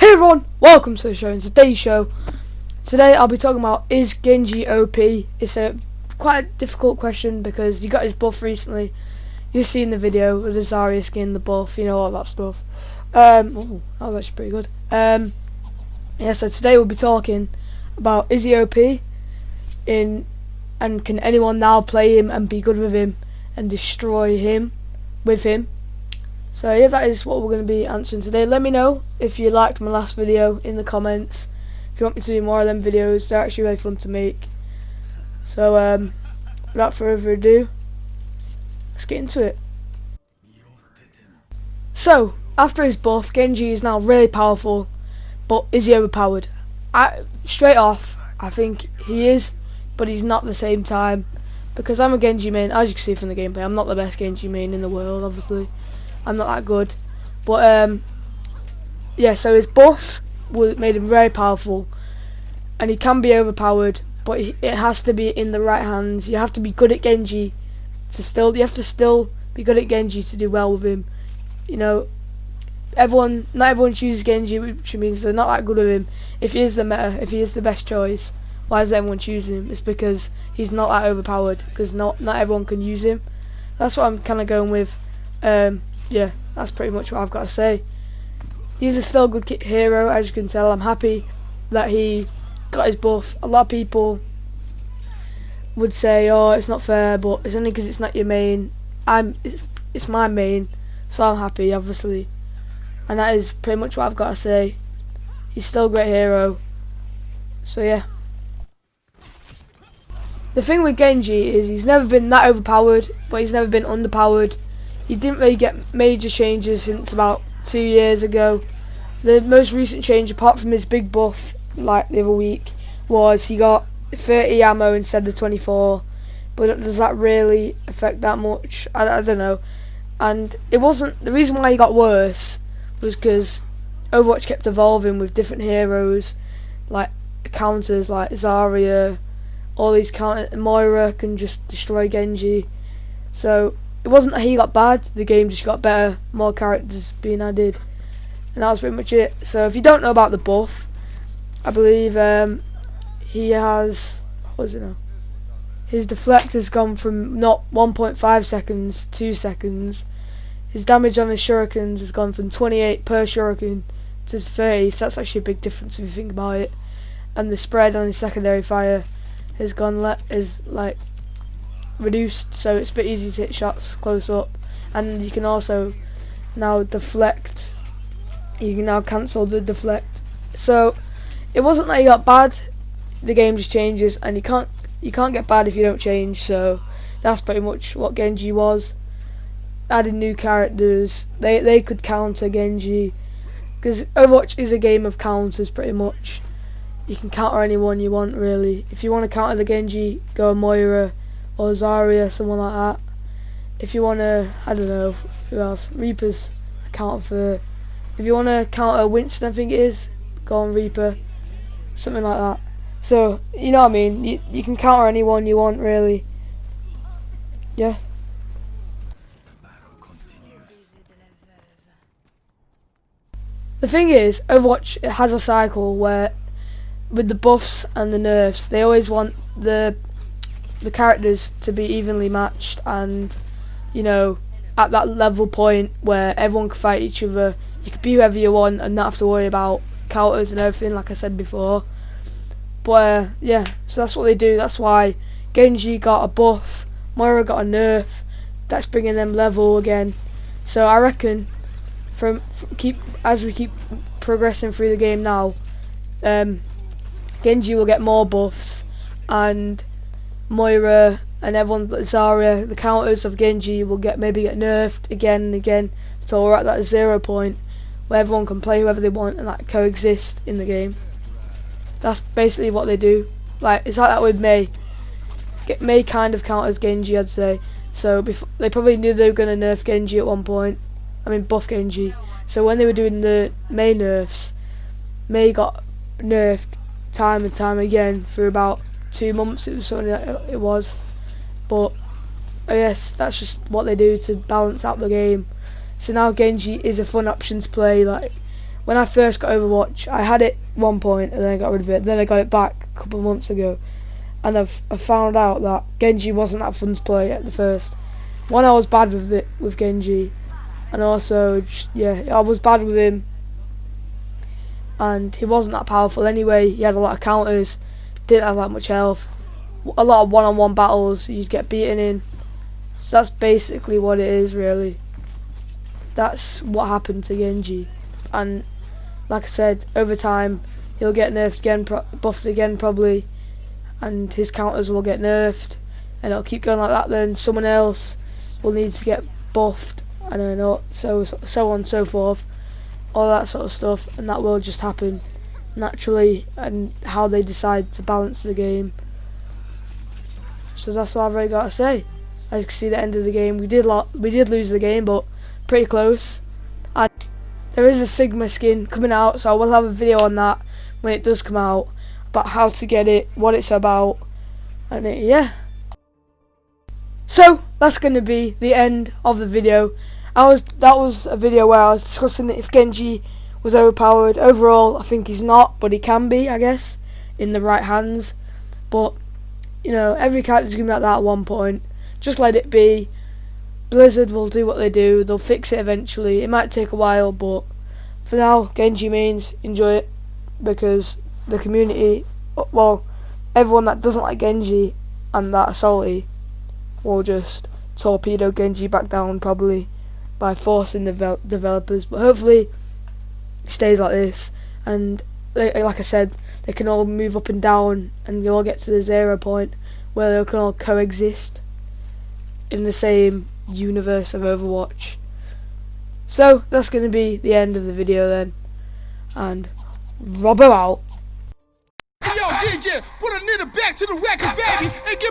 Hey everyone, welcome to the show. In today's show, today I'll be talking about, is Genji OP? It's a quite a difficult question because he got his buff recently. You've seen the video with the Zarya skin, the buff, you know, all that stuff. Ooh, that was actually pretty good. Yeah, so today we'll be talking about, is he OP and can anyone now play him and be good with him and destroy him with him? So yeah, that is what we're going to be answering today. Let me know if you liked my last video in the comments. If you want me to do more of them videos, they're actually really fun to make. So without further ado, let's get into it. So after his buff, Genji is now really powerful, but is he overpowered? Straight off, I think he is, but he's not at the same time, because I'm a Genji main. As you can see from the gameplay, I'm not the best Genji main in the world, obviously. I'm not that good, but yeah, so his buff made him very powerful, and he can be overpowered, but it has to be in the right hands. You have to be good at Genji you have to still be good at Genji to do well with him. You know, not everyone chooses Genji, which means they're not that good with him. If he is the meta, if he is the best choice, why is everyone choosing him? It's because he's not that overpowered, because not everyone can use him. That's what I'm kind of going with. Yeah, that's pretty much what I've got to say. He's a still good hero, as you can tell. I'm happy that he got his buff. A lot of people would say, oh, it's not fair, but it's only because it's not your main. It's my main, so I'm happy, obviously. And that is pretty much what I've got to say. He's still a great hero. So yeah. The thing with Genji is he's never been that overpowered, but he's never been underpowered. He didn't really get major changes since about 2 years ago. The most recent change, apart from his big buff like the other week, was he got 30 ammo instead of 24. But does that really affect that much? I don't know. And it wasn't, the reason why he got worse was because Overwatch kept evolving with different heroes, like counters like Zarya, all these counters. Moira can just destroy Genji. So it wasn't that he got bad, the game just got better, more characters being added, and that was pretty much it. So if you don't know about the buff, I believe he has, what was it now? His deflect has gone from not 1.5 seconds to 2 seconds. His damage on his shurikens has gone from 28 per shuriken to 30, so that's actually a big difference if you think about it. And the spread on his secondary fire has reduced, so it's a bit easy to hit shots close up, and you can also now deflect. You can now cancel the deflect. So it wasn't that he got bad, the game just changes, and you can't get bad if you don't change. So that's pretty much what Genji was. Adding new characters, they could counter Genji, because Overwatch is a game of counters pretty much. You can counter anyone you want, really. If you want to counter the Genji, go Moira or Zarya, someone like that. If you want to, I don't know, who else? Reaper's a counter for. If you want to counter Winston, I think it is, go on Reaper, something like that. So you know what I mean. You can counter anyone you want, really. Yeah. The thing is, Overwatch has a cycle where, with the buffs and the nerfs, they always want the characters to be evenly matched, and you know, at that level point where everyone can fight each other. You can be whoever you want and not have to worry about counters and everything, like I said before. But yeah, so that's what they do. That's why Genji got a buff, Moira got a nerf. That's bringing them level again. So I reckon as we keep progressing through the game now, Genji will get more buffs, and Moira and everyone, Zarya, the counters of Genji will maybe get nerfed again and again, so we're at that 0 point where everyone can play whoever they want and like coexist in the game. That's basically what they do. Like, it's like that with Mei. Mei kind of counters Genji, I'd say. So they probably knew they were going to nerf Genji at one point. I mean, buff Genji. So when they were doing the Mei nerfs, Mei got nerfed time and time again for about 2 months. It was something that it was. But I guess that's just what they do to balance out the game. So now Genji is a fun option to play. Like when I first got Overwatch, I had it 1 point and then I got rid of it. Then I got it back a couple of months ago, and I've found out that Genji wasn't that fun to play at the first. One, I was bad with Genji, and also I was bad with him, and he wasn't that powerful anyway. He had a lot of counters, didn't have that much health, a lot of one-on-one battles you'd get beaten in. So that's basically what it is, really. That's what happened to Genji, and like I said, over time he'll get nerfed again, buffed again probably, and his counters will get nerfed, and it'll keep going like that. Then someone else will need to get buffed, and then so on and so forth, all that sort of stuff, and that will just happen naturally, and how they decide to balance the game. So that's all I've really got to say. As you can see, the end of the game, we did lose the game, but pretty close. And there is a Sigma skin coming out, so I will have a video on that when it does come out, about how to get it, what it's about, and yeah. So that's going to be the end of the video. That was a video where I was discussing if Genji was overpowered. Overall, I think he's not, but he can be, I guess, in the right hands. But you know, every character's going to be like that at 1 point. Just let it be. Blizzard will do what they do. They'll fix it eventually. It might take a while, but for now, Genji mains, enjoy it, because the community, well, everyone that doesn't like Genji and that are salty will just torpedo Genji back down, probably by forcing the developers. But hopefully it stays like this, and like I said, they can all move up and down, and they all get to the 0 point where they can all coexist in the same universe of Overwatch. So that's going to be the end of the video then, and Robbo out. Hey yo, DJ, put a nigga back to the record, baby, and give